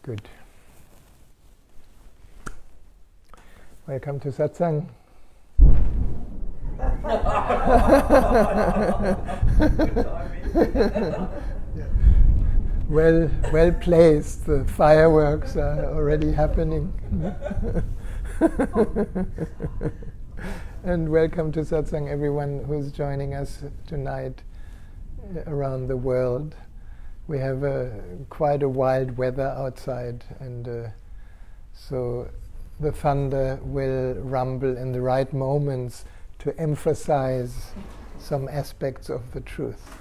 Good. Welcome to Satsang. Well placed. The fireworks are already happening. And welcome to Satsang, everyone who's joining us tonight around the world. We have quite a wild weather outside, and so the thunder will rumble in the right moments to emphasize some aspects of the truth.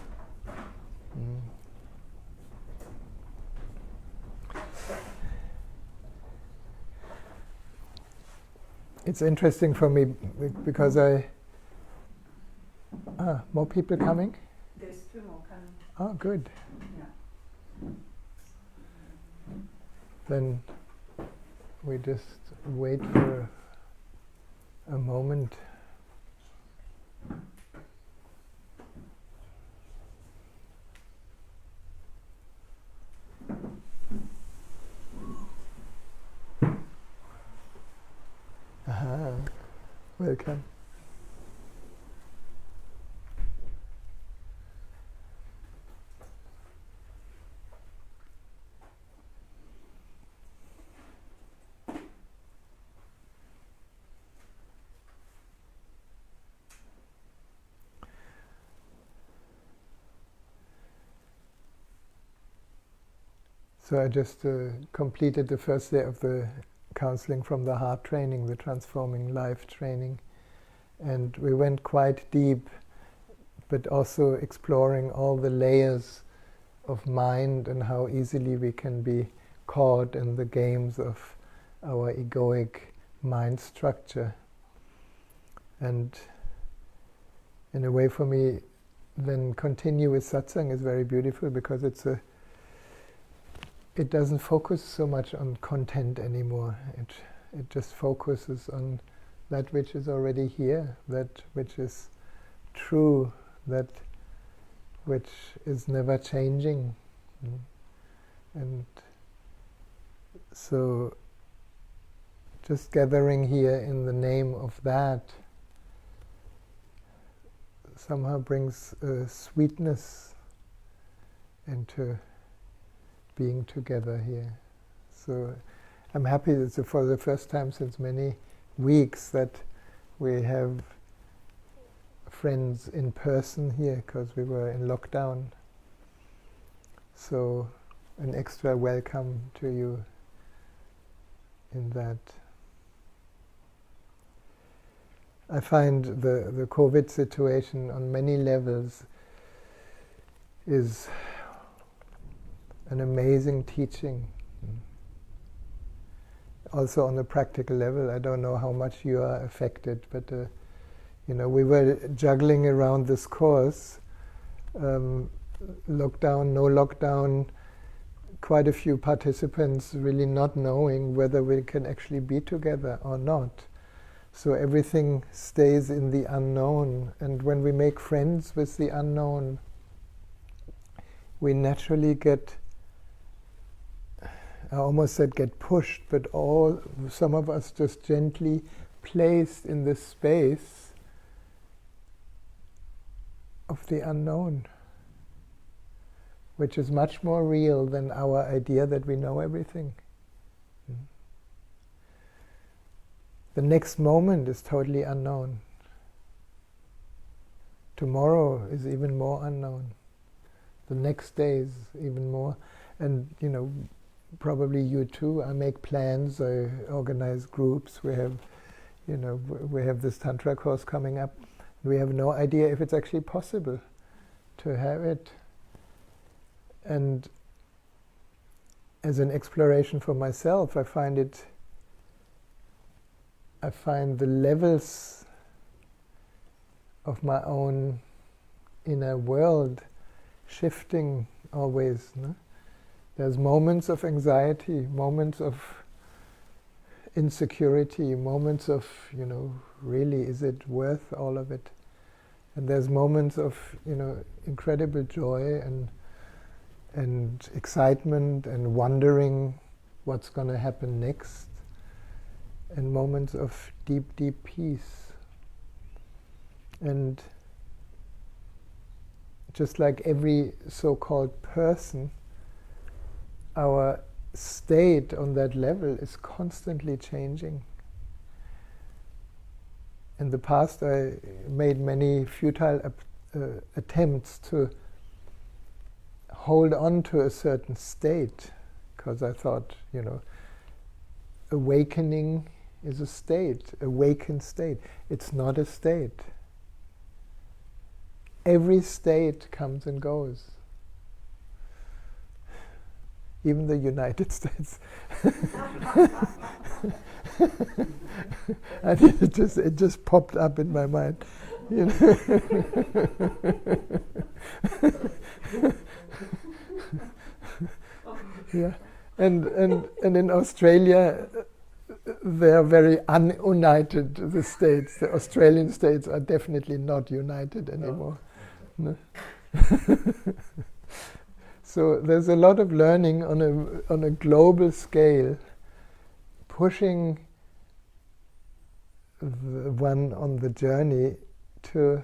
It's interesting for me because more people coming? There's 2 more coming. Oh, good. Yeah. Then we just wait for a moment. Aha, welcome. So I just completed the first day of the counseling from the heart training, the transforming life training, and we went quite deep, but also exploring all the layers of mind and how easily we can be caught in the games of our egoic mind structure. And in a way, for me, then continue with satsang is very beautiful because it doesn't focus so much on content anymore. It just focuses on that which is already here, that which is true, that which is never changing. And so just gathering here in the name of that somehow brings sweetness into being together here. So I'm happy that for the first time since many weeks that we have friends in person here, because we were in lockdown. So an extra welcome to you in that. I find the COVID situation on many levels is an amazing teaching. Also on a practical level, I don't know how much you are affected, but we were juggling around this course, lockdown, no lockdown, quite a few participants really not knowing whether we can actually be together or not. So everything stays in the unknown, and when we make friends with the unknown, we naturally get, I almost said get pushed, but some of us just gently placed in this space of the unknown, which is much more real than our idea that we know everything. The next moment is totally unknown. Tomorrow is even more unknown. The next day is even more. And probably you too. I make plans. I organize groups. We have this Tantra course coming up. We have no idea if it's actually possible to have it. And as an exploration for myself, I find the levels of my own inner world shifting always. No? There's moments of anxiety, moments of insecurity, moments of, really, is it worth all of it? And there's moments of, incredible joy and excitement and wondering what's going to happen next, and moments of deep, deep peace. And just like every so-called person, our state on that level is constantly changing. In the past, I made many futile attempts to hold on to a certain state, because I thought, awakening is a state, awakened state. It's not a state. Every state comes and goes. Even the United States. And it just popped up in my mind. Yeah. And in Australia, they are very ununited, the states. The Australian states are definitely not united anymore. No. So there's a lot of learning on a global scale, pushing the one on the journey to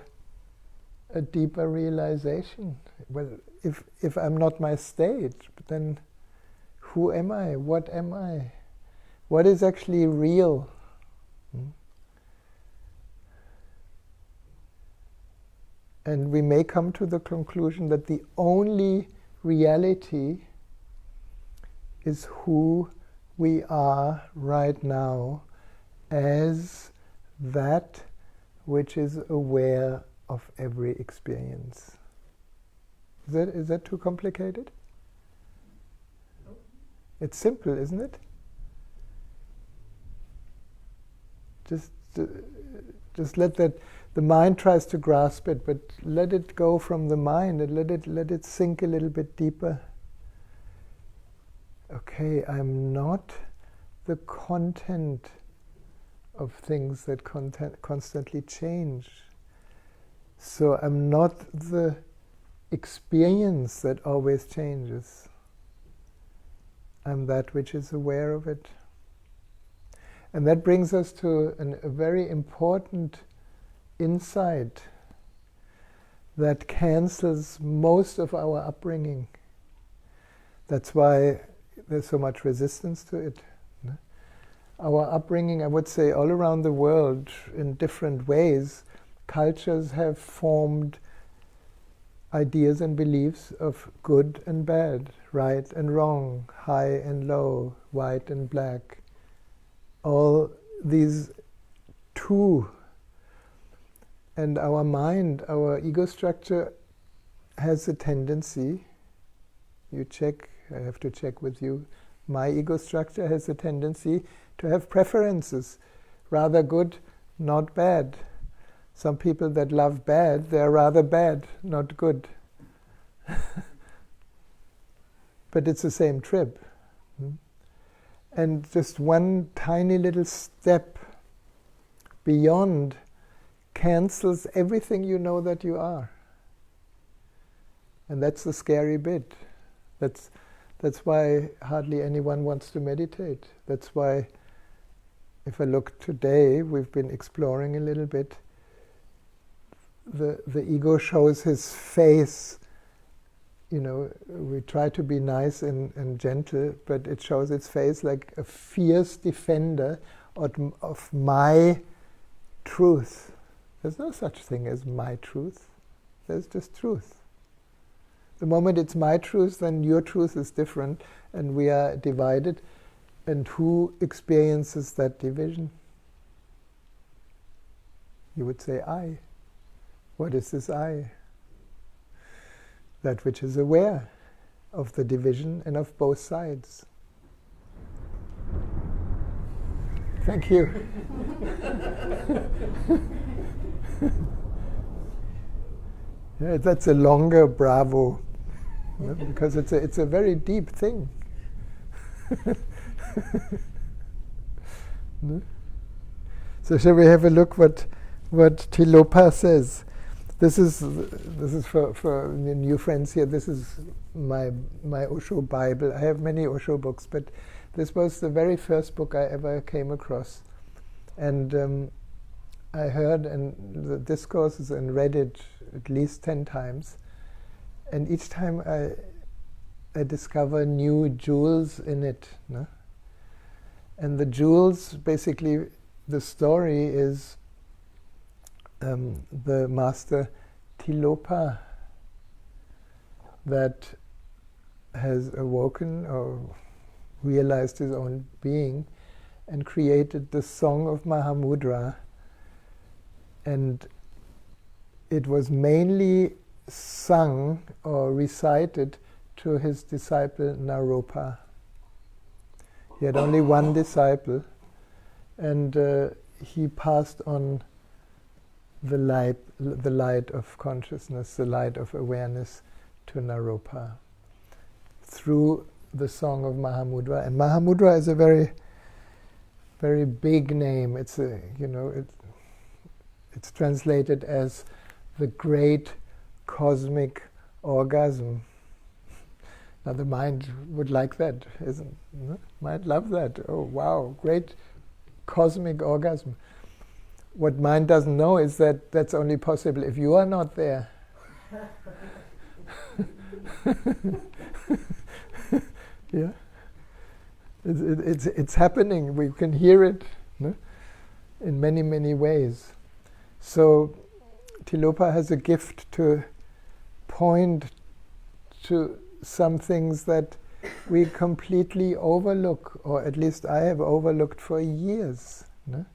a deeper realization. Well, if I'm not my state, then who am I? What am I? What is actually real? And we may come to the conclusion that the only reality is who we are right now as that which is aware of every experience. Is that too complicated? It's simple, isn't it? Just let that. The mind tries to grasp it, but let it go from the mind and let it sink a little bit deeper. Okay, I'm not the content of things that constantly change. So I'm not the experience that always changes. I'm that which is aware of it. And that brings us to a very important insight that cancels most of our upbringing. That's why there's so much resistance to it. Our upbringing, I would say, all around the world, in different ways, cultures have formed ideas and beliefs of good and bad, right and wrong, high and low, white and black. All these two. And our mind, our ego structure, has a tendency, I have to check with you, my ego structure has a tendency to have preferences, rather good, not bad. Some people that love bad, they're rather bad, not good. But it's the same trip. And just one tiny little step beyond cancels everything you know that you are. And that's the scary bit. That's why hardly anyone wants to meditate. That's why, if I look today, we've been exploring a little bit. The ego shows his face. We try to be nice and gentle, but it shows its face like a fierce defender of my truth. There's no such thing as my truth. There's just truth. The moment it's my truth, then your truth is different, and we are divided. And who experiences that division? You would say, I. What is this I? That which is aware of the division and of both sides. Thank you. Yeah, that's a longer bravo, because it's a very deep thing. So shall we have a look what Tilopa says? This is for the new friends here. This is my Osho Bible. I have many Osho books, but this was the very first book I ever came across. And I heard the discourses and read it at least 10 times. And each time I discover new jewels in it. No? And the jewels, basically, the story is the master Tilopa that has awoken or realized his own being and created the Song of Mahamudra. And it was mainly sung or recited to his disciple Naropa. He had only one disciple, and he passed on the light of consciousness, the light of awareness to Naropa through the Song of Mahamudra. And Mahamudra is a very, very big name. It's it's translated as the great cosmic orgasm. Now the mind would like that, isn't it? Might love that. Oh wow, great cosmic orgasm. What mind doesn't know is that that's only possible if you are not there. Yeah, it's happening. We can hear it, no? In many, many ways. So Tilopa has a gift to point to some things that we completely overlook, or at least I have overlooked for years. No?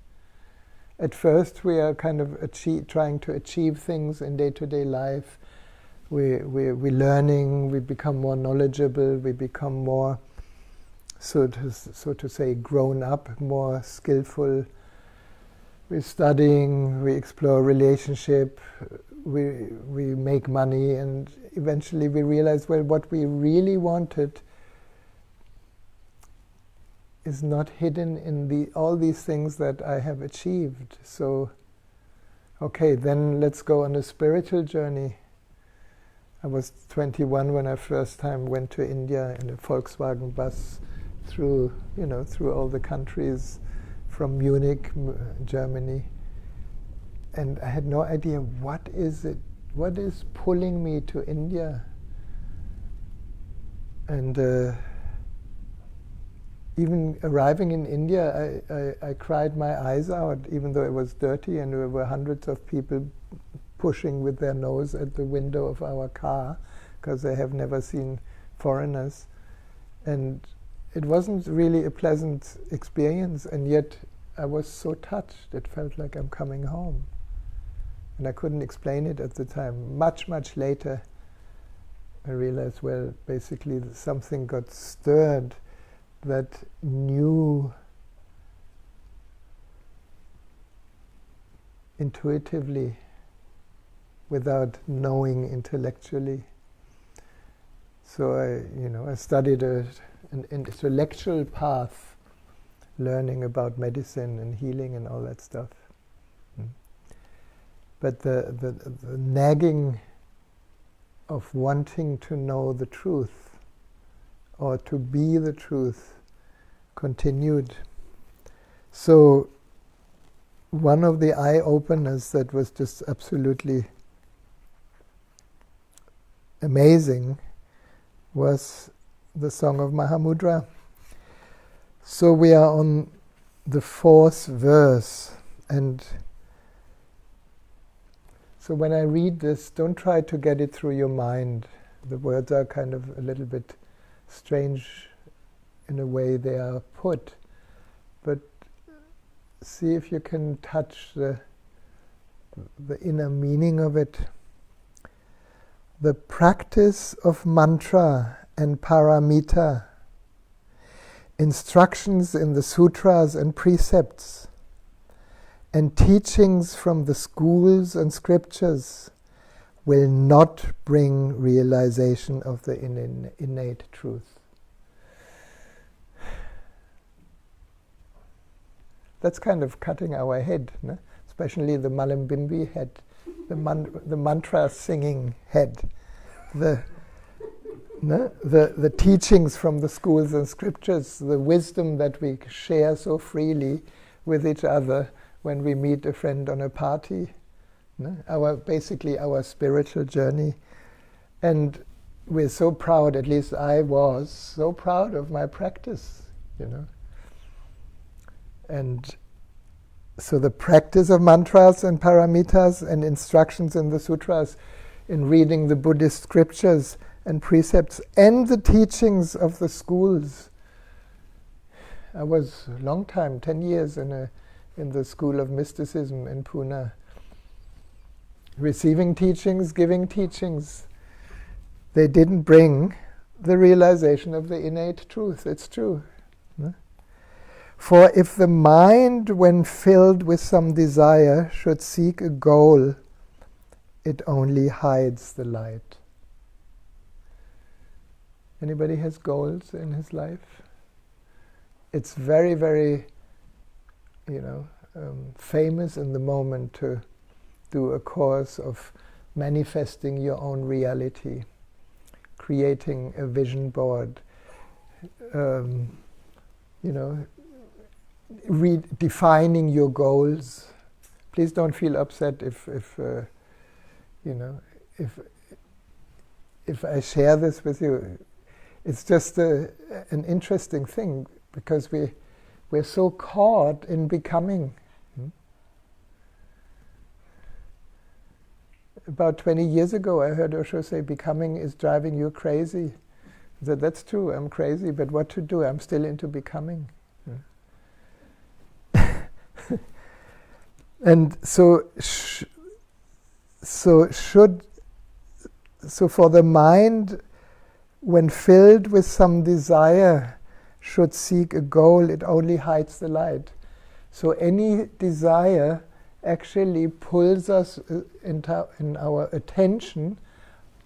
At first we are kind of trying to achieve things in day-to-day life. We're learning, we become more knowledgeable, we become more, so to say, grown up, more skillful. We're studying, we explore relationship, we make money, and eventually we realize, well, what we really wanted is not hidden in all these things that I have achieved. So, okay, then let's go on a spiritual journey. I was 21 when I first time went to India in a Volkswagen bus through all the countries from Munich, Germany. And I had no idea what is pulling me to India. And even arriving in India, I cried my eyes out, even though it was dirty and there were hundreds of people pushing with their nose at the window of our car because they have never seen foreigners. And it wasn't really a pleasant experience, and yet I was so touched. It felt like I'm coming home. And I couldn't explain it at the time. Much, much later, I realized, well, basically something got stirred that knew intuitively without knowing intellectually. So I studied an intellectual path, learning about medicine and healing and all that stuff. But the nagging of wanting to know the truth or to be the truth continued. So one of the eye-openers that was just absolutely amazing was the Song of Mahamudra. So we are on the 4th verse, and so when I read this, don't try to get it through your mind. The words are kind of a little bit strange in a way they are put, but see if you can touch the inner meaning of it. The practice of mantra and paramita, instructions in the sutras and precepts, and teachings from the schools and scriptures will not bring realization of the innate truth. That's kind of cutting our head, no? Especially the Malambimbi had the mantra singing head, the teachings from the schools and scriptures, the wisdom that we share so freely with each other when we meet a friend on a party, basically our spiritual journey. And we're so proud, at least I was so proud of my practice, And so the practice of mantras and paramitas and instructions in the sutras, in reading the Buddhist scriptures and precepts and the teachings of the schools. I was a long time, 10 years in the School of Mysticism in Pune, receiving teachings, giving teachings. They didn't bring the realization of the innate truth. It's true. For if the mind, when filled with some desire, should seek a goal, it only hides the light. Anybody has goals in his life? It's very, very, famous in the moment to do a course of manifesting your own reality, creating a vision board, redefining your goals. Please don't feel upset if I share this with you. It's just an interesting thing because we're so caught in becoming. About 20 years ago, I heard Osho say, becoming is driving you crazy. I said, that's true, I'm crazy, but what to do? I'm still into becoming. And so for the mind, when filled with some desire, should seek a goal, it only hides the light. So any desire actually pulls us in our attention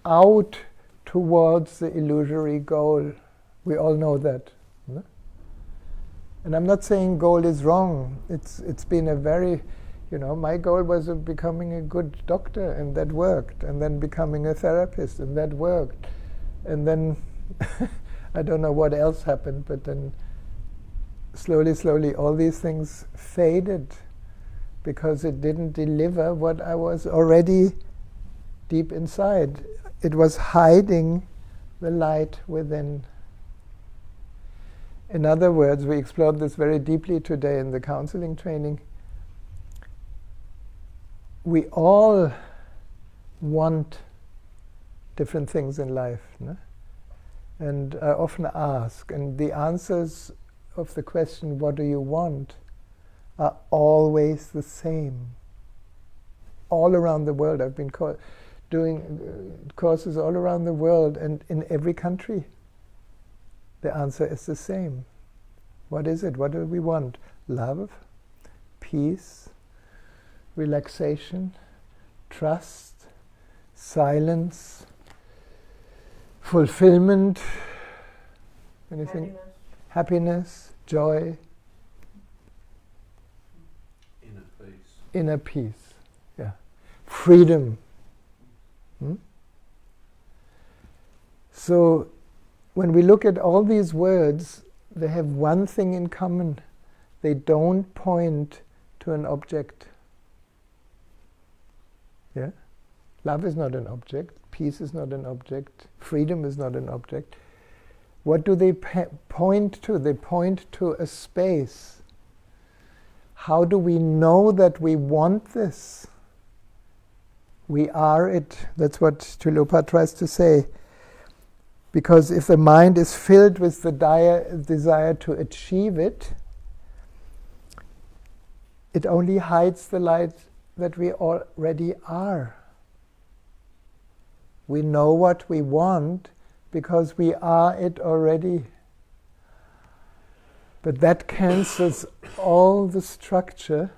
out towards the illusory goal. We all know that. No? And I'm not saying goal is wrong. It's been a very, my goal was becoming a good doctor, and that worked. And then becoming a therapist, and that worked. And then I don't know what else happened, but then slowly all these things faded because it didn't deliver what I was already deep inside. It was hiding the light within. In other words, we explored this very deeply today in the counseling training. We all want different things in life. No? And I often ask, and the answers of the question, what do you want, are always the same. All around the world. I've been doing courses all around the world, and in every country the answer is the same. What is it? What do we want? Love, peace, relaxation, trust, silence, fulfillment, anything? Happiness, joy, inner peace, yeah, freedom. So when we look at all these words, they have one thing in common. They don't point to an object. Yeah? Love is not an object. Peace is not an object. Freedom is not an object. What do they point to? They point to a space. How do we know that we want this? We are it. That's what Tilopa tries to say. Because if the mind is filled with the desire to achieve it, it only hides the light that we already are. We know what we want because we are it already. But that cancels all the structure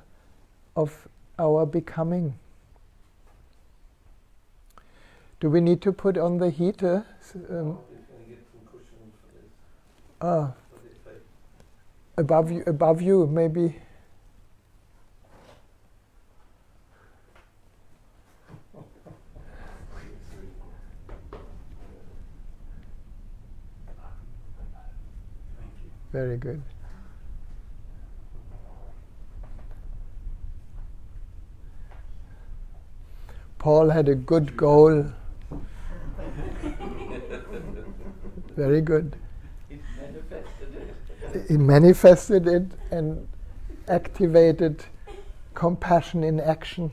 of our becoming. Do we need to put on the heater? Above you, maybe. Very good. Paul had a good goal. Very good. He manifested it and activated compassion in action.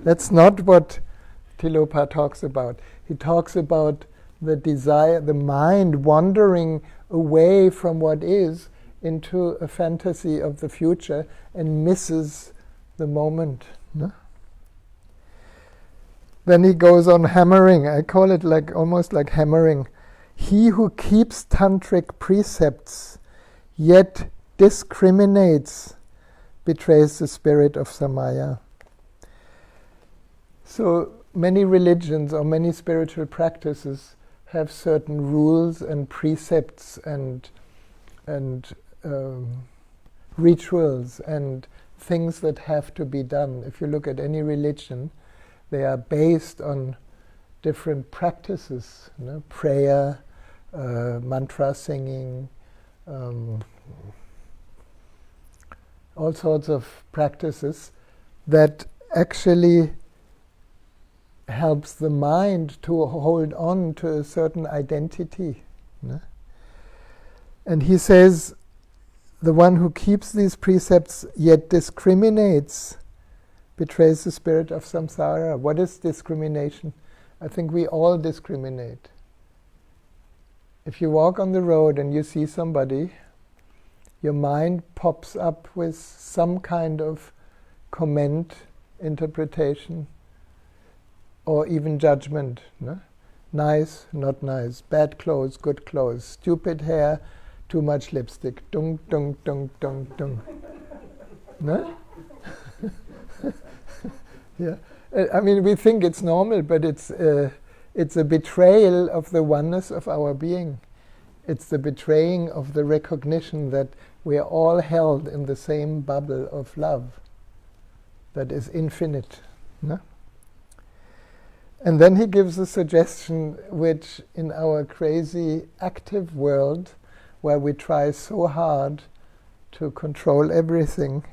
That's not what Tilopa talks about. He talks about the desire, the mind wandering away from what is into a fantasy of the future and misses the moment. No? Then he goes on hammering. I call it like almost like hammering. He who keeps tantric precepts yet discriminates betrays the spirit of samaya. So many religions or many spiritual practices have certain rules and precepts and rituals and things that have to be done. If you look at any religion, they are based on different practices, prayer, mantra singing, all sorts of practices that actually helps the mind to hold on to a certain identity. And he says, the one who keeps these precepts yet discriminates betrays the spirit of samsara. What is discrimination? I think we all discriminate. If you walk on the road and you see somebody, your mind pops up with some kind of comment, interpretation, or even judgment. No? Nice, not nice. Bad clothes, good clothes. Stupid hair, too much lipstick. Dung, dung, dung, dung, dung. No? Yeah. I mean, we think it's normal, but it's a betrayal of the oneness of our being. It's the betraying of the recognition that we are all held in the same bubble of love that is infinite. No? And then he gives a suggestion which, in our crazy active world, where we try so hard to control everything,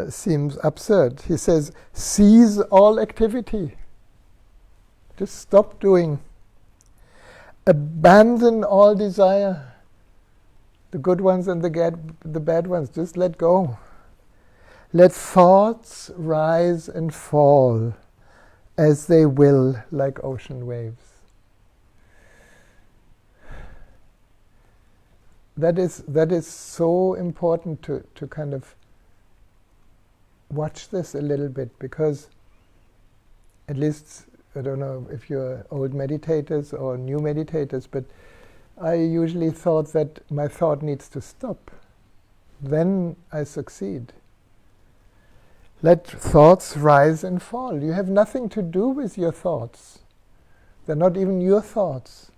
seems absurd. He says, cease all activity. Just stop doing. Abandon all desire. The good ones and the bad ones, just let go. Let thoughts rise and fall as they will, like ocean waves. That is so important to kind of watch this a little bit, because at least, I don't know if you're old meditators or new meditators, but I usually thought that my thought needs to stop. Then I succeed. Let thoughts rise and fall. You have nothing to do with your thoughts. They're not even your thoughts.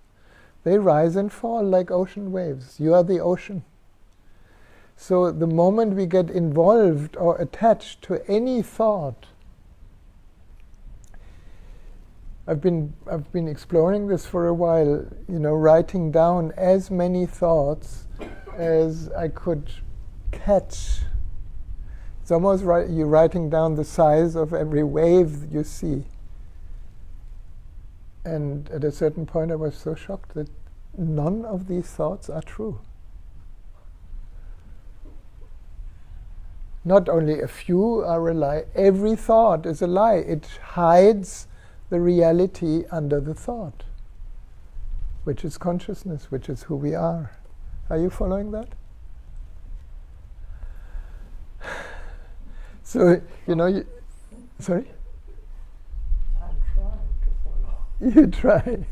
They rise and fall like ocean waves. You are the ocean. So the moment we get involved or attached to any thought, I've been exploring this for a while, writing down as many thoughts as I could catch. It's almost you're writing down the size of every wave you see. And at a certain point I was so shocked that none of these thoughts are true. Not only a few are a lie, every thought is a lie. It hides the reality under the thought, which is consciousness, which is who we are. Are you following that? So, sorry? I'm trying to follow. You try.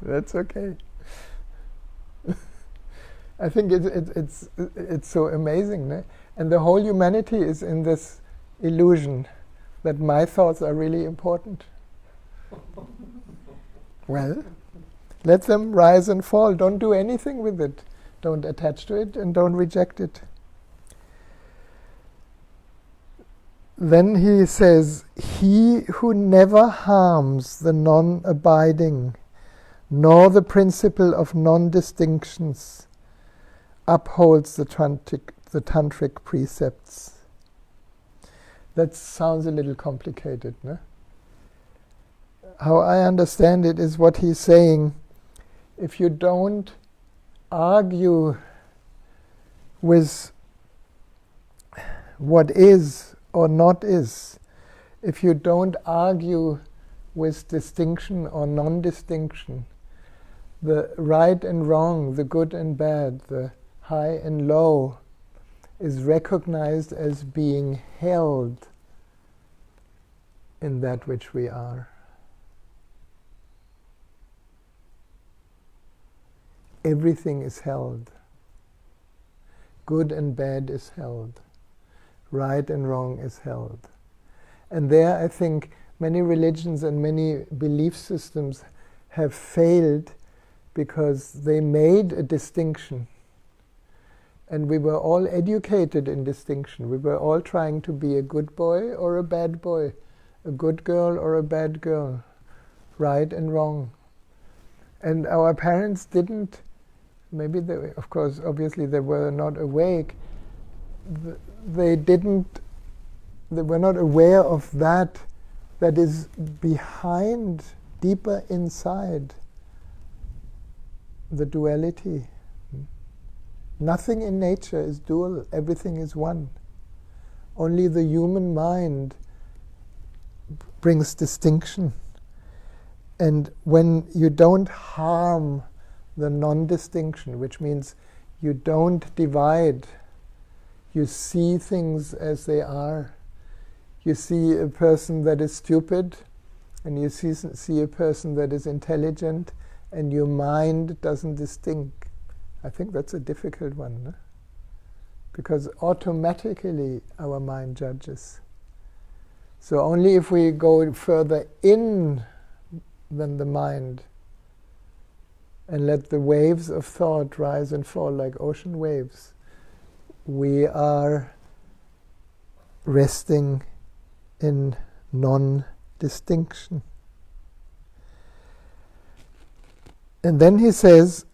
That's okay. I think it's so amazing, né? And the whole humanity is in this illusion that my thoughts are really important. Well, let them rise and fall. Don't do anything with it. Don't attach to it and don't reject it. Then he says, he who never harms the non-abiding, nor the principle of non-distinctions upholds the tantric precepts. That sounds a little complicated, no? How I understand it is what he's saying: if you don't argue with what is or not is, if you don't argue with distinction or non-distinction, the right and wrong, the good and bad, the high and low, is recognized as being held in that which we are. Everything is held. Good and bad is held. Right and wrong is held. And there I think many religions and many belief systems have failed because they made a distinction. And we were all educated in distinction. We were all trying to be a good boy or a bad boy, a good girl or a bad girl, right and wrong. And our parents didn't, maybe they, of course, obviously they were not awake, they were not aware of that is behind, deeper inside the duality. Nothing in nature is dual, everything is one. Only the human mind brings distinction. And when you don't harm the non-distinction, which means you don't divide, you see things as they are. You see a person that is stupid, and you see a person that is intelligent, and your mind doesn't distinct. I think that's a difficult one, no? Because automatically our mind judges. So only if we go further in than the mind and let the waves of thought rise and fall like ocean waves, we are resting in non-distinction. And then he says,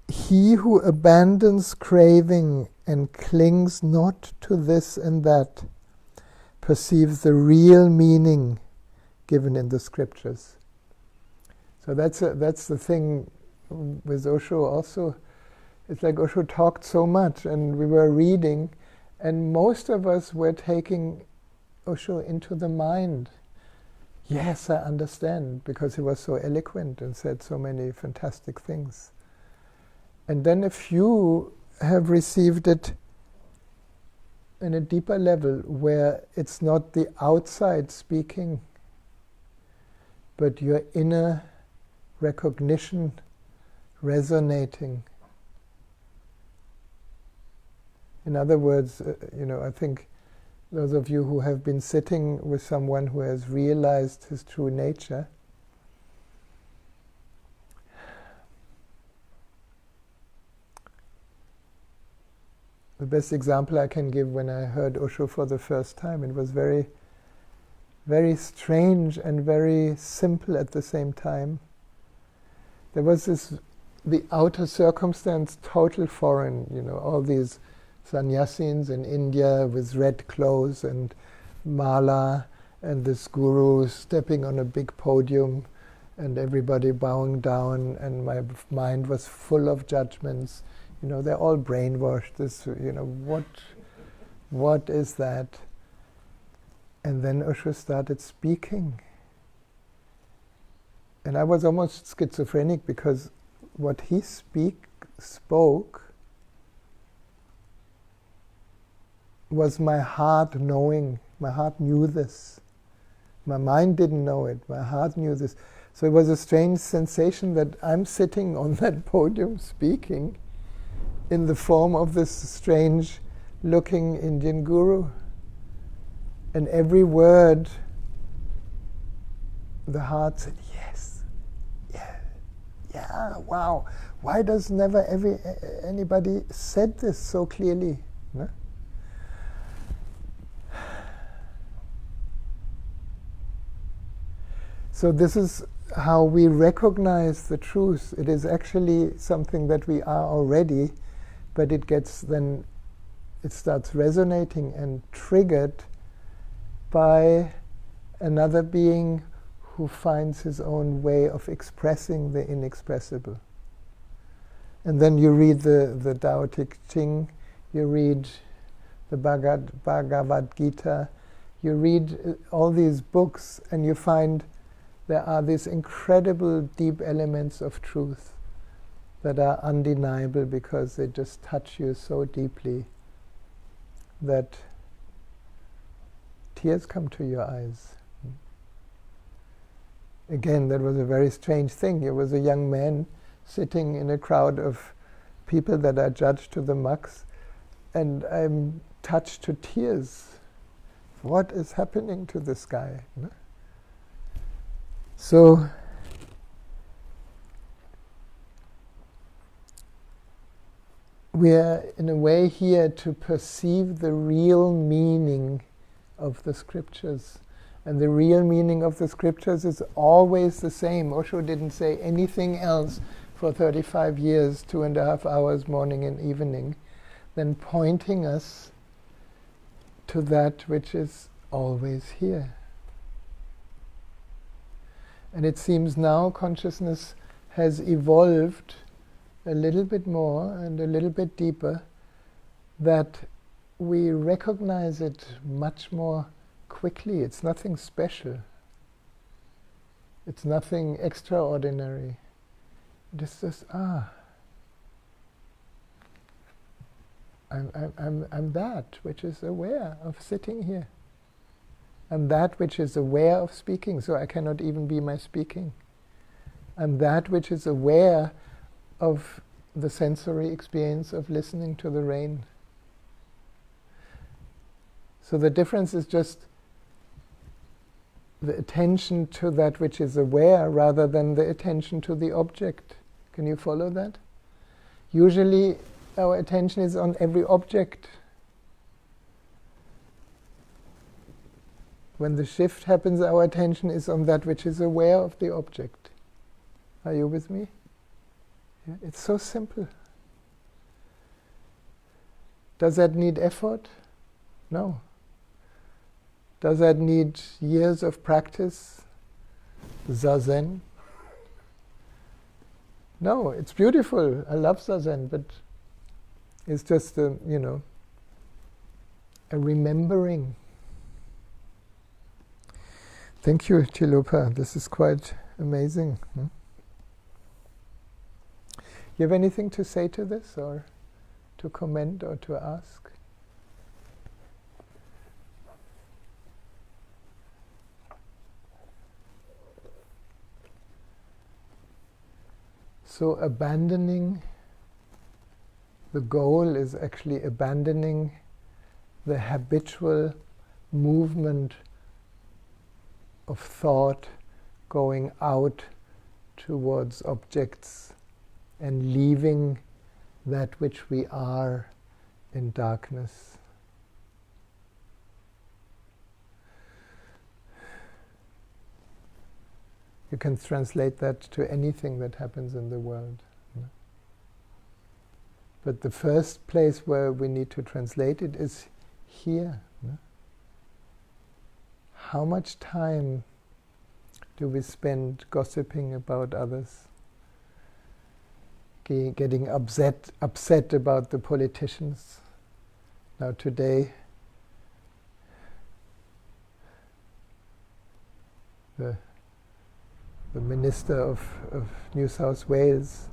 he who abandons craving and clings not to this and that perceives the real meaning given in the scriptures. So that's the thing with Osho also. It's like Osho talked so much and we were reading, and most of us were taking Osho into the mind. Yes, I understand, because he was so eloquent and said so many fantastic things. And then a few have received it in a deeper level where it's not the outside speaking, but your inner recognition resonating. In other words, I think those of you who have been sitting with someone who has realized his true nature, the best example I can give, when I heard Osho for the first time, it was very, very strange and very simple at the same time. There was the outer circumstance, total foreign, all these sannyasins in India with red clothes and mala, and this guru stepping on a big podium and everybody bowing down, and my mind was full of judgments. They're all brainwashed. What is that? And then Osho started speaking. And I was almost schizophrenic, because what he spoke was my heart knowing. My heart knew this. My mind didn't know it. My heart knew this. So it was a strange sensation that I'm sitting on that podium speaking in the form of this strange looking Indian guru. And every word, the heart said, yes, yeah, wow. Why does never anybody said this so clearly? No? So this is, how we recognize the truth. It is actually something that we are already, but it starts resonating and triggered by another being who finds his own way of expressing the inexpressible. And then you read the Tao Te Ching, you read the Bhagavad Gita, you read all these books, and you find there are these incredible deep elements of truth that are undeniable because they just touch you so deeply that tears come to your eyes. Again, that was a very strange thing. There was a young man sitting in a crowd of people that are judged to the max, and I'm touched to tears. What is happening to this guy? So, we are in a way here to perceive the real meaning of the scriptures. And the real meaning of the scriptures is always the same. Osho didn't say anything else for 35 years, 2.5 hours, morning and evening, than pointing us to that which is always here. And it seems now consciousness has evolved a little bit more and a little bit deeper, that we recognize it much more quickly. It's nothing special. It's nothing extraordinary. It is just, I'm that which is aware of sitting here. I'm that which is aware of speaking, so I cannot even be my speaking. I'm that which is aware of the sensory experience of listening to the rain. So the difference is just the attention to that which is aware rather than the attention to the object. Can you follow that? Usually our attention is on every object. When the shift happens, our attention is on that which is aware of the object. Are you with me? Yeah, it's so simple. Does that need effort? No. Does that need years of practice? Zazen? No, it's beautiful. I love Zazen, but it's just a remembering. Thank you, Chilopa. This is quite amazing. You have anything to say to this, or to comment, or to ask? So abandoning, the goal is actually abandoning the habitual movement of thought going out towards objects and leaving that which we are in darkness. You can translate that to anything that happens in the world. But the first place where we need to translate it is here. How much time do we spend gossiping about others? Getting upset about the politicians? Now today, the Minister of New South Wales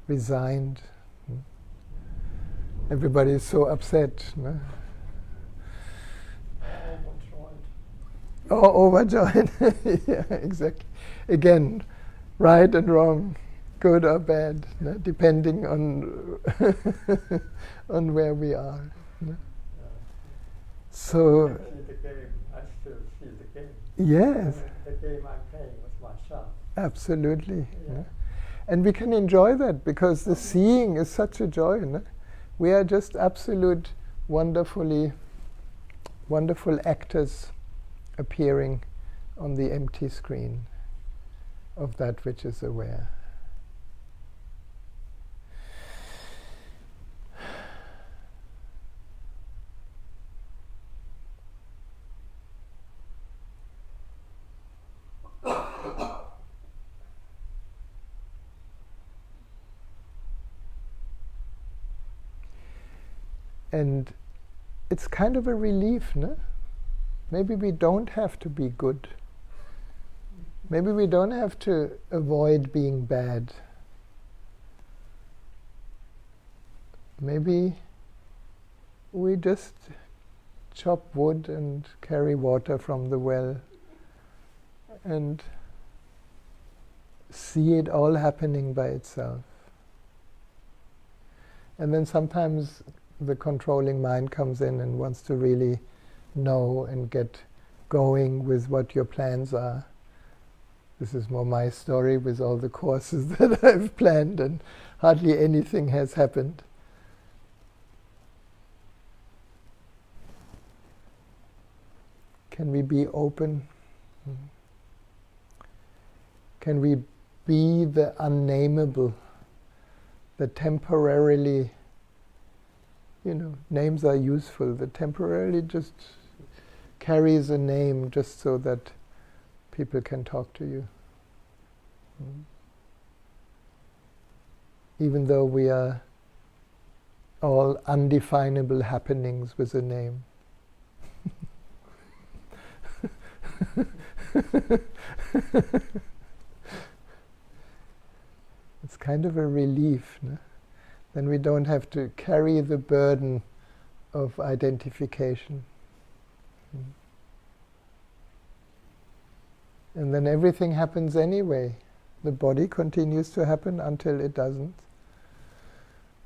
resigned. Everybody is so upset. No? Overjoyed. Yeah, exactly. Again, right and wrong, good or bad, no? Depending on on where we are. No? So. The game, I still see the game. Yes. The game I'm playing with myself. Absolutely. Yeah. No? And we can enjoy that because the seeing is such a joy. No? We are just absolute, wonderful actors appearing on the empty screen of that which is aware. And it's kind of a relief, no? Maybe we don't have to be good. Maybe we don't have to avoid being bad. Maybe we just chop wood and carry water from the well and see it all happening by itself. And then sometimes the controlling mind comes in and wants to really know and get going with what your plans are. This is more my story with all the courses that I've planned, and hardly anything has happened. Can we be open? Can we be the unnameable, the temporarily, names are useful, that temporarily just carries a name just so that people can talk to you. Even though we are all undefinable happenings with a name. It's kind of a relief, no? Then we don't have to carry the burden of identification. And then everything happens anyway. The body continues to happen until it doesn't.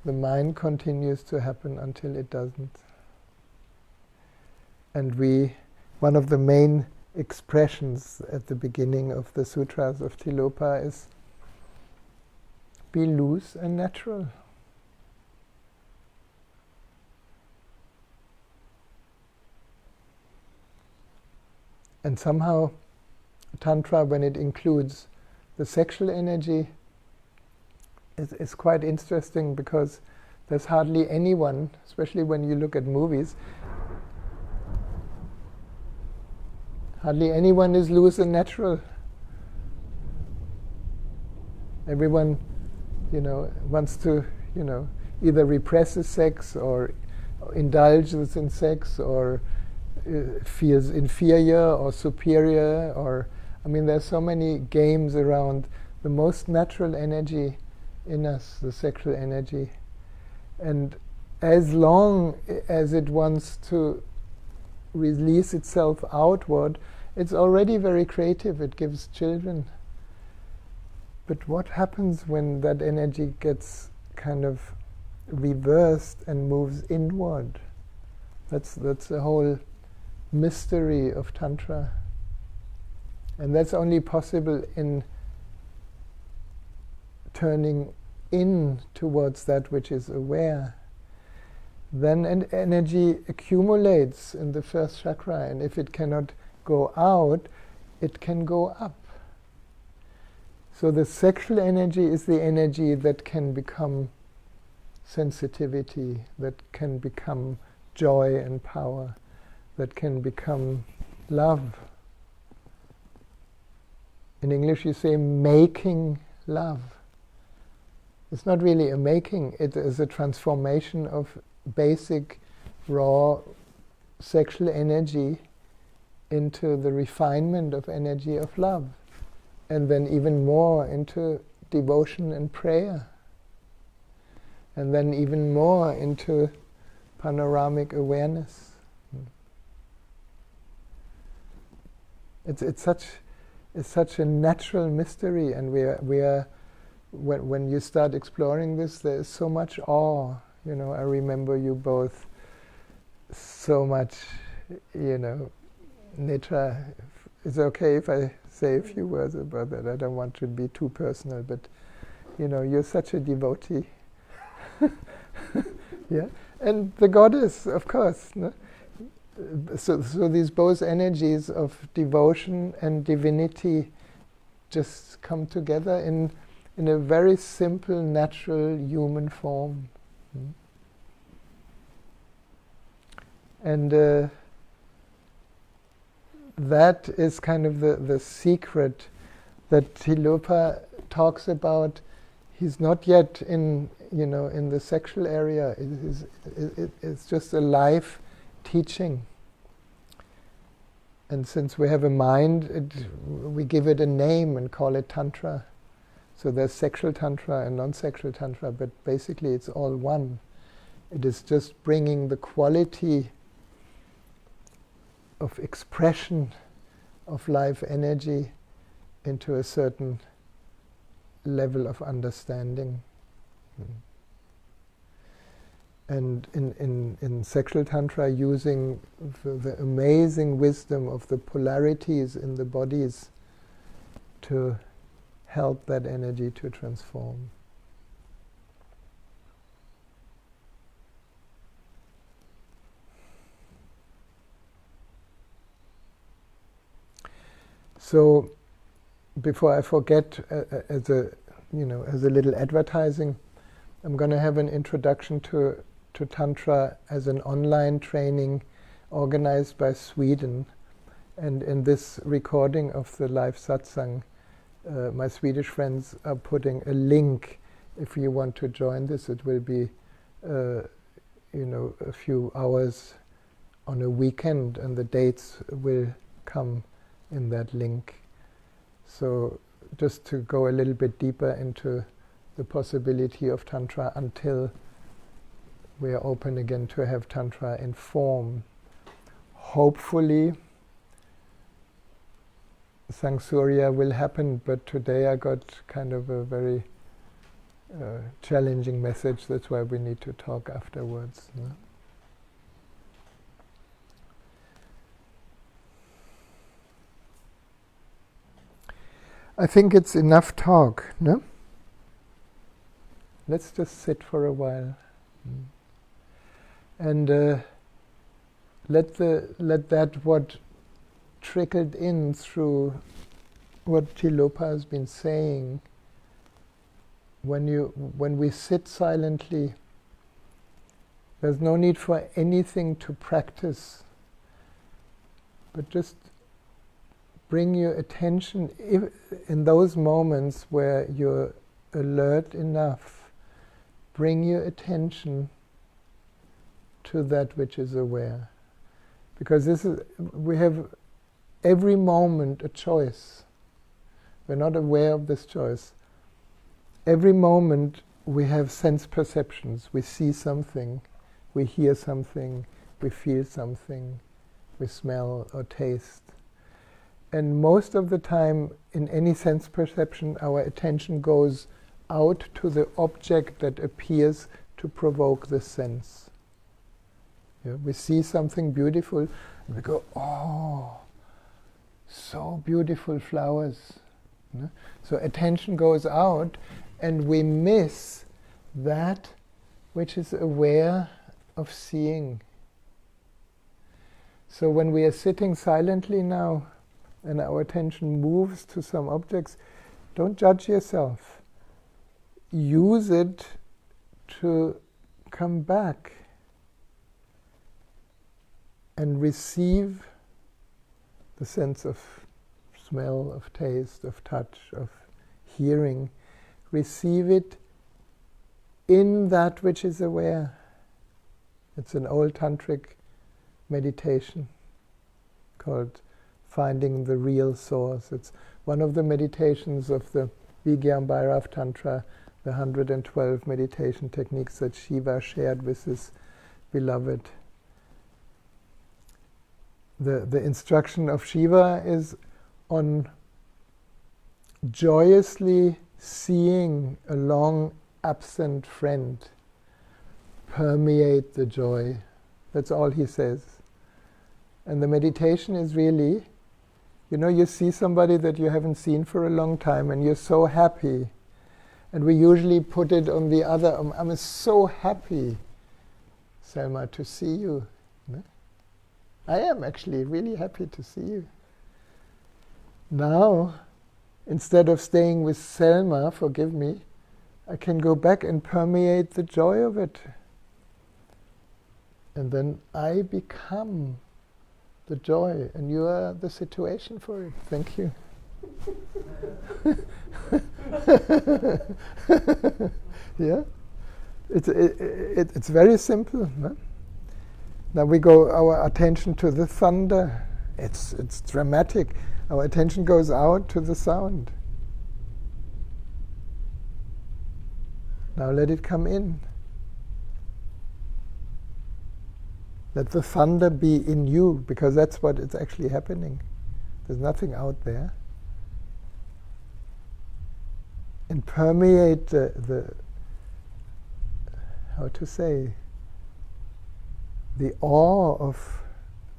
The mind continues to happen until it doesn't. And one of the main expressions at the beginning of the sutras of Tilopa is be loose and natural. And somehow Tantra, when it includes the sexual energy, is quite interesting, because there's hardly anyone, especially when you look at movies, hardly anyone is loose and natural. Everyone, wants to, either represses sex or indulges in sex or feels inferior or superior, or there's so many games around the most natural energy in us, the sexual energy. And as long as it wants to release itself outward, it's already very creative, it gives children. But what happens when that energy gets kind of reversed and moves inward? That's the whole mystery of Tantra. And that's only possible in turning in towards that which is aware. Then an energy accumulates in the first chakra, and if it cannot go out, it can go up. So the sexual energy is the energy that can become sensitivity, that can become joy and power, that can become love. In English you say making love. It's not really a making, it is a transformation of basic, raw sexual energy into the refinement of energy of love, and then even more into devotion and prayer, and then even more into panoramic awareness. It's such a natural mystery, and we are when you start exploring this, there is so much awe. I remember you both so much. Nitra, it's okay if I say a few words about that. I don't want to be too personal, but you're such a devotee. Yeah, and the goddess, of course. No? So these both energies of devotion and divinity just come together in a very simple, natural human form. And that is kind of the secret that Tilopa talks about. He's not yet in the sexual area. It's just a life teaching. And since we have a mind, we give it a name and call it Tantra. So there's sexual Tantra and non-sexual Tantra, but basically it's all one. It is just bringing the quality of expression of life energy into a certain level of understanding. And in sexual Tantra, using the amazing wisdom of the polarities in the bodies to help that energy to transform. So, before I forget, as a little advertising, I'm going to have an introduction to Tantra as an online training organized by Sweden. And in this recording of the live Satsang, my Swedish friends are putting a link. If you want to join this, it will be, a few hours on a weekend, and the dates will come in that link. So just to go a little bit deeper into the possibility of Tantra until we are open again to have Tantra in form. Hopefully Sangsurya will happen, but today I got kind of a very challenging message. That's why we need to talk afterwards. No? I think it's enough talk, no? Let's just sit for a while, and let that what trickled in through what Tilopa has been saying. When we sit silently, there's no need for anything to practice, but just bring your attention in those moments where you're alert enough. Bring your attention to that which is aware, because we have every moment a choice. We're not aware of this choice. Every moment we have sense perceptions. We see something, we hear something, we feel something, we smell or taste. And most of the time, in any sense perception, our attention goes out to the object that appears to provoke the sense. Yeah, we see something beautiful, and we go, oh, so beautiful flowers. Yeah? So attention goes out, and we miss that which is aware of seeing. So when we are sitting silently now, and our attention moves to some objects, don't judge yourself. Use it to come back and receive the sense of smell, of taste, of touch, of hearing. Receive it in that which is aware. It's an old tantric meditation called Finding the Real Source. It's one of the meditations of the Vigyam Bhairav Tantra, the 112 meditation techniques that Shiva shared with his beloved. The instruction of Shiva is on joyously seeing a long absent friend permeate the joy. That's all he says. And the meditation is really, you see somebody that you haven't seen for a long time and you're so happy. And we usually put it on the other, I'm so happy, Selma, to see you. I am actually really happy to see you. Now, instead of staying with Selma, forgive me, I can go back and permeate the joy of it. And then I become the joy, and you are the situation for it. Thank you. Yeah? It's very simple. No? Now we go our attention to the thunder. It's dramatic. Our attention goes out to the sound. Now let it come in. Let the thunder be in you, because that's what is actually happening. There's nothing out there. And permeate the how to say, the awe of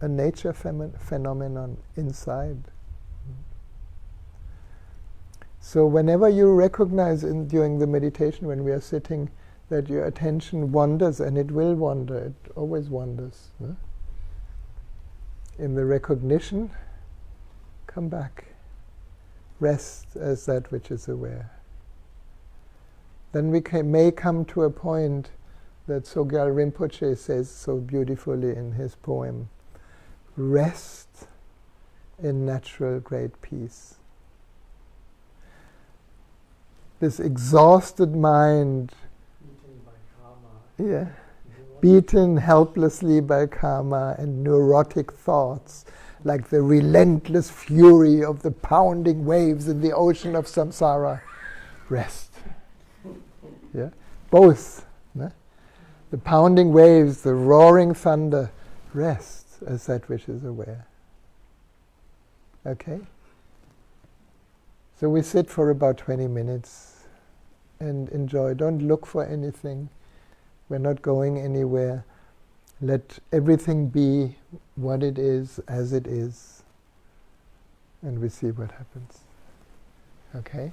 a nature phenomenon inside. So whenever you recognize during the meditation when we are sitting that your attention wanders, and it will wander, it always wanders. No? In the recognition, come back. Rest as that which is aware. Then we may come to a point that Sogyal Rinpoche says so beautifully in his poem, rest in natural great peace. This exhausted mind, beaten helplessly by karma and neurotic thoughts, like the relentless fury of the pounding waves in the ocean of samsara. Rest. Yeah? Both. No? The pounding waves, the roaring thunder, rest as that which is aware. Okay? So we sit for about 20 minutes and enjoy. Don't look for anything. We're not going anywhere. Let everything be what it is, as it is, and we see what happens. Okay?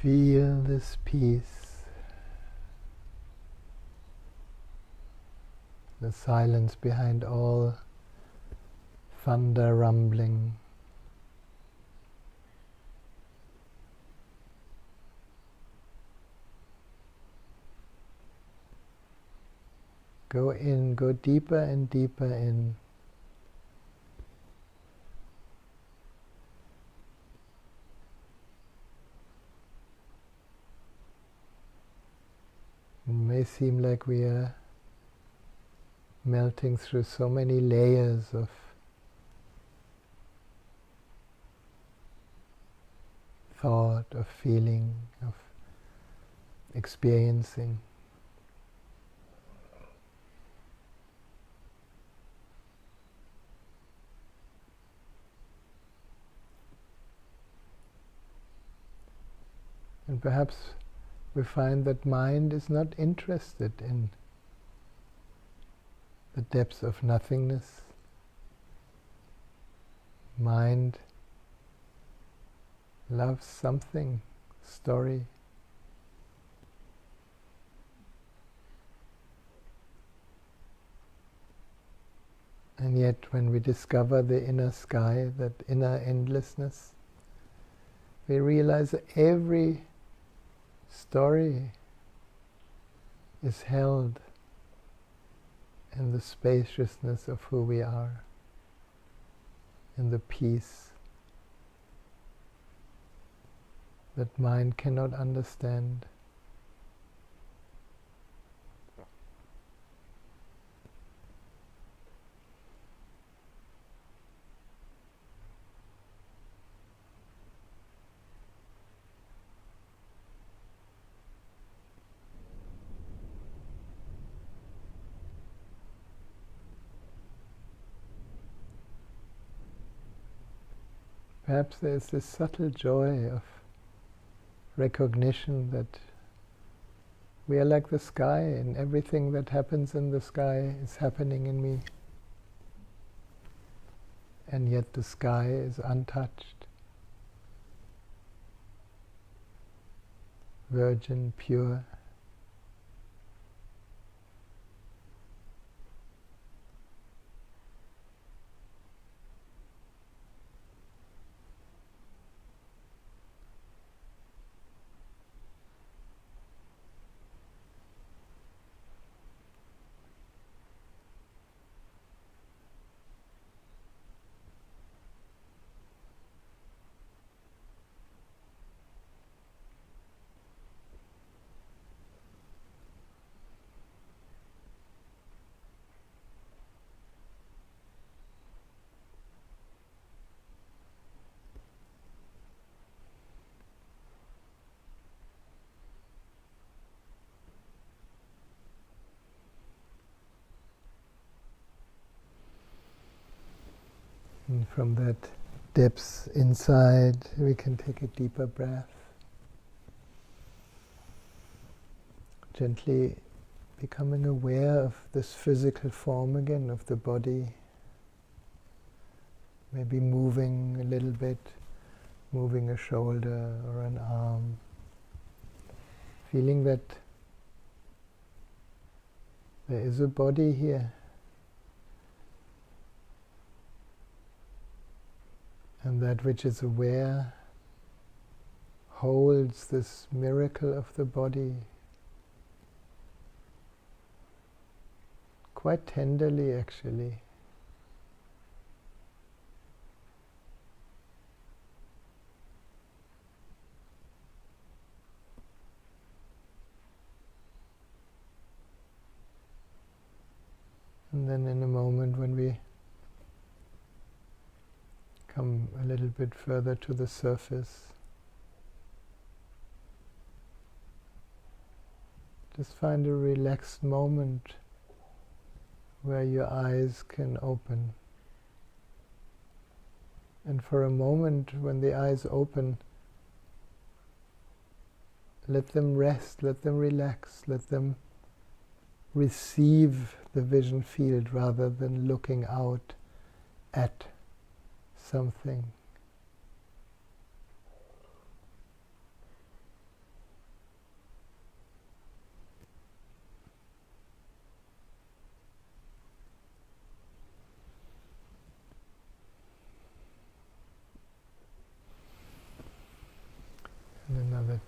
feel this peace, the silence behind all thunder rumbling. Go in, go deeper and deeper in. It may seem like we are melting through so many layers of thought, of feeling, of experiencing. And perhaps we find that mind is not interested in the depths of nothingness. Mind loves something, story. And yet when we discover the inner sky, that inner endlessness, we realize that every story is held in the spaciousness of who we are, in the peace that mind cannot understand. Perhaps there is this subtle joy of recognition that we are like the sky, and everything that happens in the sky is happening in me. And yet the sky is untouched, virgin, pure. And from that depths inside, we can take a deeper breath. Gently becoming aware of this physical form again, of the body. Maybe moving a little bit, moving a shoulder or an arm. Feeling that there is a body here. And that which is aware holds this miracle of the body quite tenderly, actually. And then in a moment when we come a little bit further to the surface, just find a relaxed moment where your eyes can open. And for a moment when the eyes open, let them rest, let them relax, let them receive the vision field rather than looking out at something.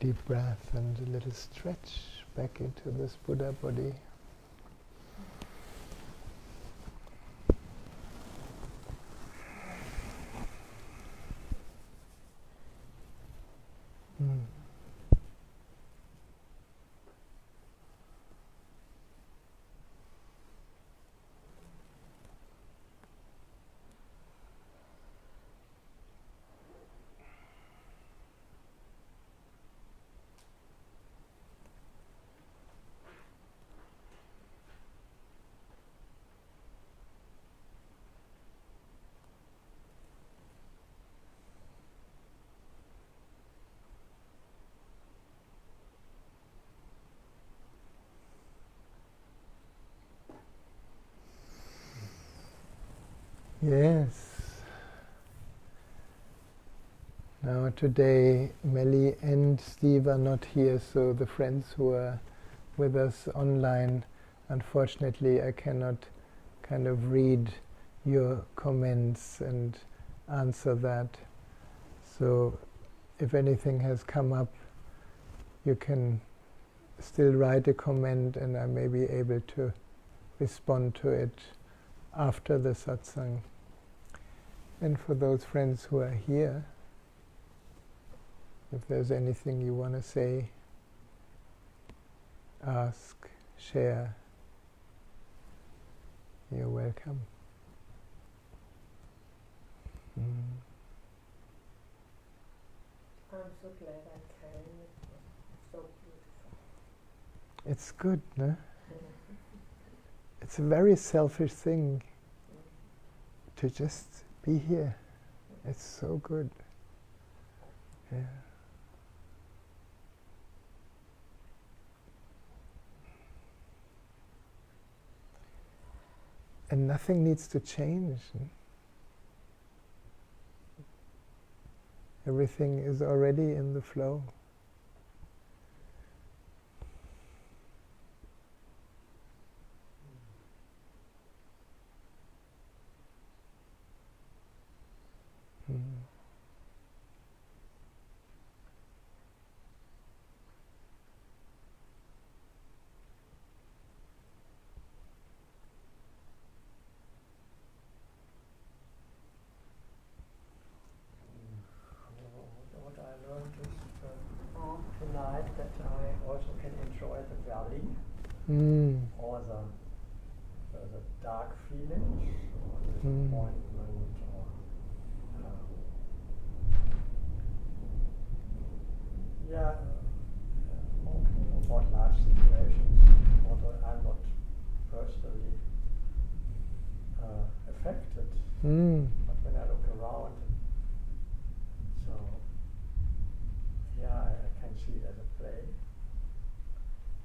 deep breath and a little stretch back into this Buddha body. Yes. Now today Melly and Steve are not here, so the friends who are with us online, unfortunately I cannot kind of read your comments and answer that. So if anything has come up, you can still write a comment and I may be able to respond to it after the satsang. And for those friends who are here, if there's anything you want to say, ask, share, you're welcome. I'm so glad I came. It was so beautiful. It's good, no? It's a very selfish thing to just be here. It's so good. Yeah. And nothing needs to change. Everything is already in the flow. What I learned is tonight that I also can enjoy the valley, or the dark feelings, or disappointment, or about life situations, although I'm not personally affected. But when I look around, so I can see it as a play,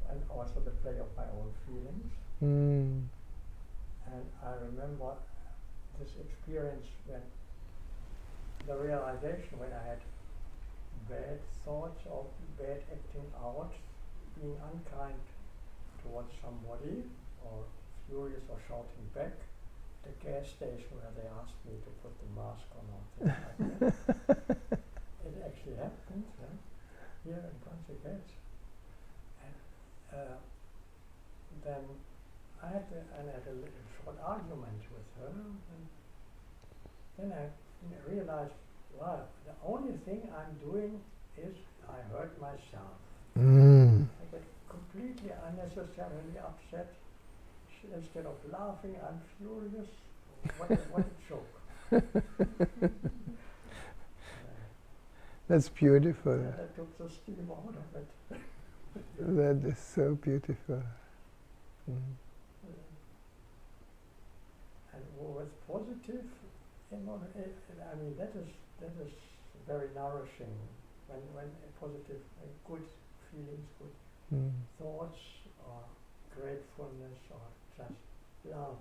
and also the play of my own feelings. And I remember this experience when the realization when I had bad thoughts or bad acting out, being unkind towards somebody, or furious or shouting back, the gas station where they asked me to put the mask on or things like that. It actually happened here in Country Gate. And then I had a little short argument with her, and then I realized, wow, the only thing I'm doing is I hurt myself. I get completely unnecessarily upset. Instead of laughing, I'm furious. What a joke. That's beautiful. And I took the steam out of it. That is so beautiful. And with positive, I mean that is very nourishing. When a positive, good feelings, good thoughts, or gratefulness, or just love,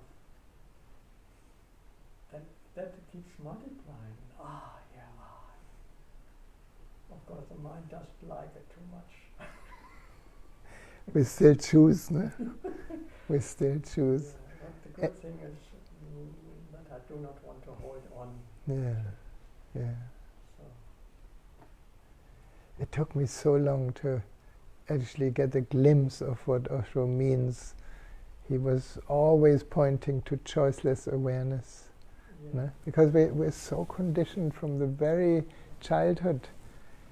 that keeps multiplying. Of course, the mind doesn't like it too much. We still choose, no? We still choose. But the good thing is that I do not want to hold on. Yeah. So. it took me so long to actually get a glimpse of what Osho means. He was always pointing to choiceless awareness. Yeah. No? Because we're so conditioned from the very childhood.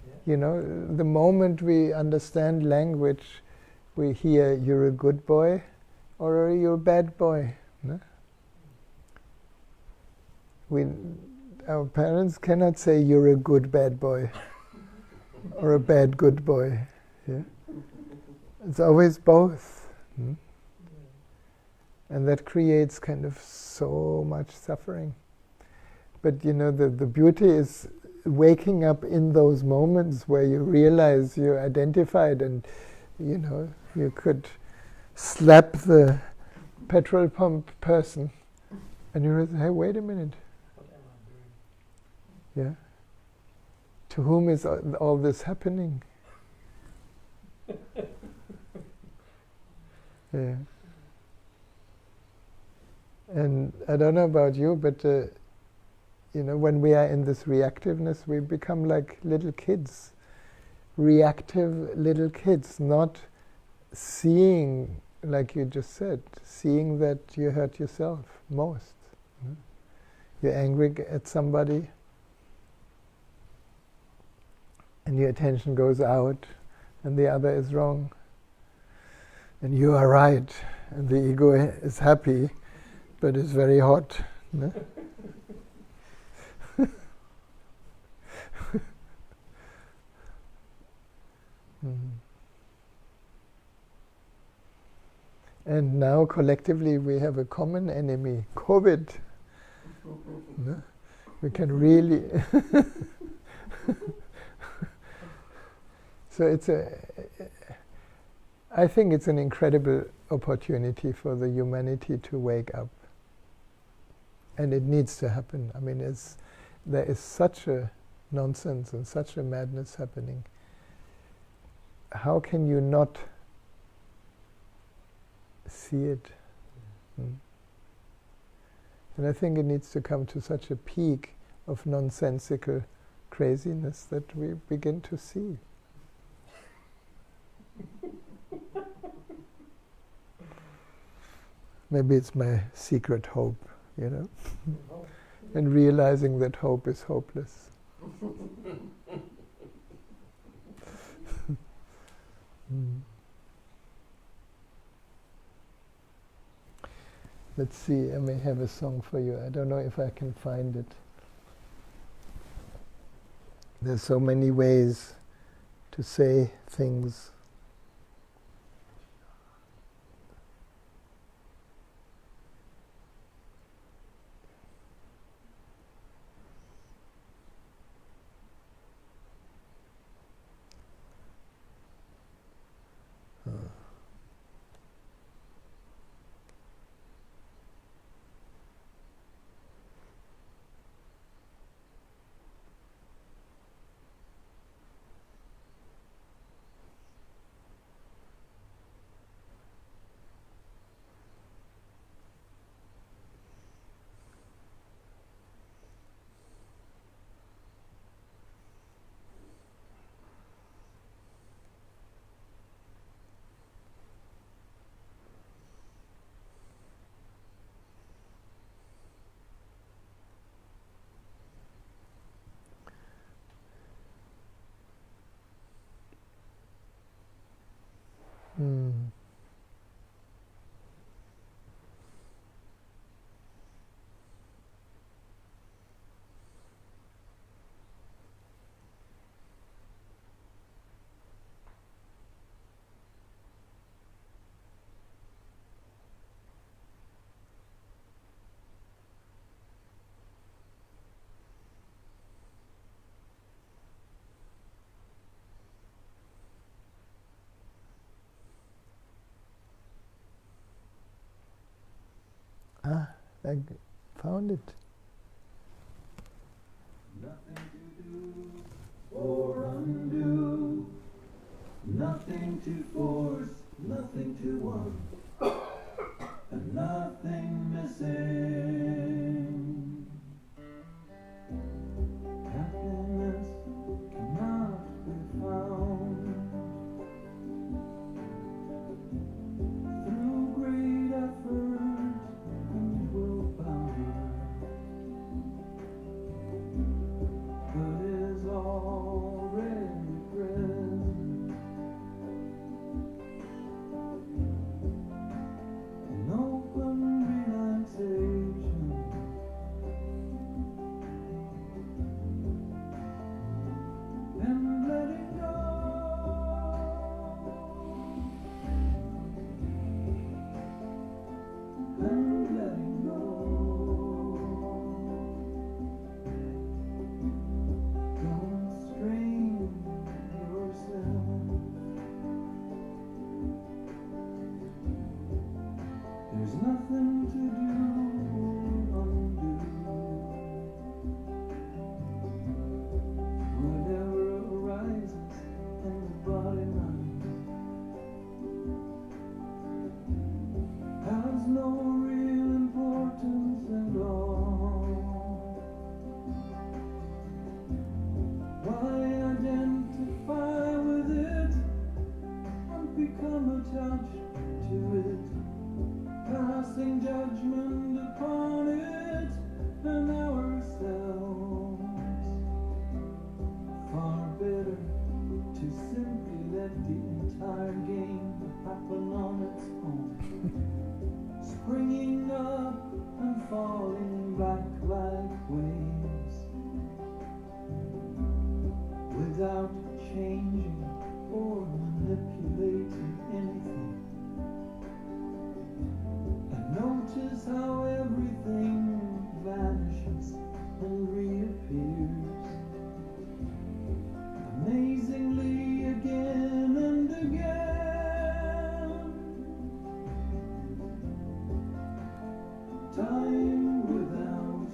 Yeah. You know, the moment we understand language, we hear, you're a good boy or you're a bad boy. No? Our parents cannot say you're a good bad boy or a bad good boy. Yeah? It's always both. Hmm? And that creates kind of so much suffering. But you know, the beauty is waking up in those moments where you realize you're identified, and you know, you could slap the petrol pump person and you realize, hey, wait a minute. What am I doing? Yeah. To whom is all this happening? Yeah. And I don't know about you, but you know, when we are in this reactiveness, we become like little kids, reactive little kids, not seeing, like you just said, seeing that you hurt yourself most. You're angry at somebody, and your attention goes out, and the other is wrong, and you are right, and the ego is happy, but it's very hot. No? And now collectively we have a common enemy, COVID. No? We can really so I think it's an incredible opportunity for the humanity to wake up. And it needs to happen. I mean, there is such a nonsense and such a madness happening. How can you not see it? And I think it needs to come to such a peak of nonsensical craziness that we begin to see. Maybe it's my secret hope, you know, and realizing that hope is hopeless. Let's see, I may have a song for you. I don't know if I can find it. There's so many ways to say things. I found it. Nothing to do or undo, nothing to force, nothing to want, and nothing missing. Happiness cannot be found. back like waves without changing or manipulating anything. And notice how everything vanishes and reappears amazingly again and again. Time without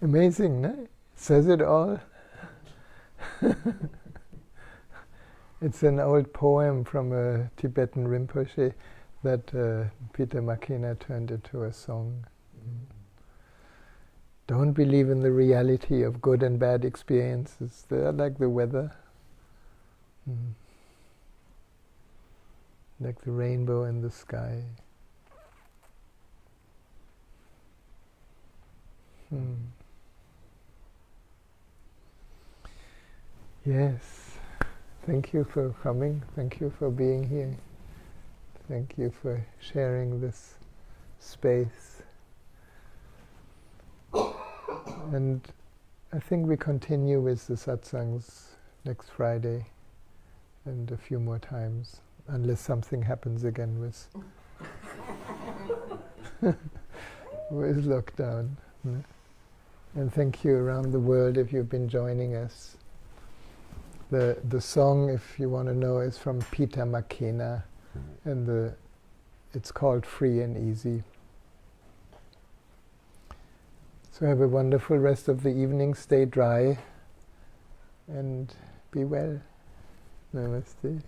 Amazing, no? Says it all. It's an old poem from a Tibetan Rinpoche that Peter Makina turned into a song. Don't believe in the reality of good and bad experiences. They are like the weather. Like the rainbow in the sky. Yes. Thank you for coming. Thank you for being here. Thank you for sharing this space. And I think we continue with the satsangs next Friday and a few more times, unless something happens again with with lockdown. And thank you around the world if you've been joining us. The song, if you want to know, is from Peter Makina, and it's called Free and Easy. So have a wonderful rest of the evening, stay dry, and be well. Namaste.